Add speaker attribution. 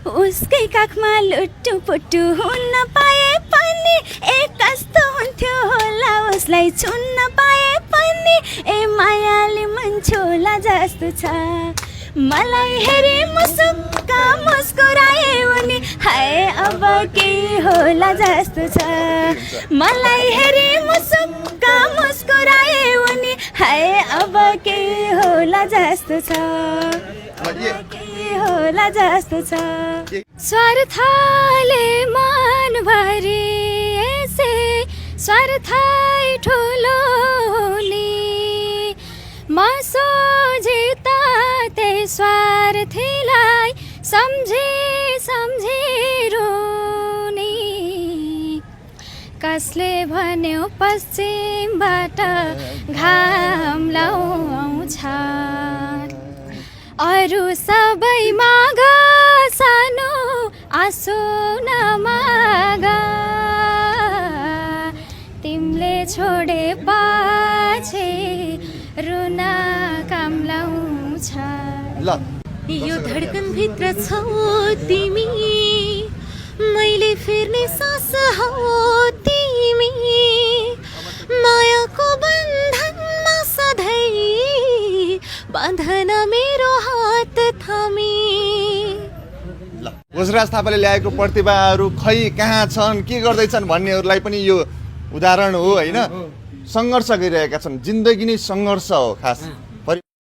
Speaker 1: उसकै काखमा लुटुपुटु हुन पाए पनि कस्तो हुन्थ्यो होला उसलाई छुन्न पाए पनि मायाले मन छोला जस्तो छ मलाई हेरी मुसुक्क मुस्कुराए उनी हाय अब के होला जस्तो छ मलाई हेरी मुसुक्क मुस्कुराए उनी हाय अब के होला जस्तो छ होला जस्तो छ स्वार्थले मनभरि यसै स्वार्थै ठुलो हुने म सोझिता त्यही स्वार्थीलाई सम्झे रुने कसले भन्यो पश्चिमबाट घाम लाउँछ अरू सबै माग सानो आँसु नमाग तिमीले छोडे पछि रुन काम लाउँछ यो धडकन भित्र छौ तिमी मैले फेर्ने सास हौ तिमी मायाको बन्धनमा सधैँ बन्धन मेरो हात थामी
Speaker 2: भोजराज थापाले ल्याएको प्रतिभाहरू खै कहाँ छन् के गर्दैछन् भन्नेहरूलाई पनि यो उदाहरण हो हैन सङ्घर्ष गरिरहेका छन् जिन्दगी नै सङ्घर्ष हो खास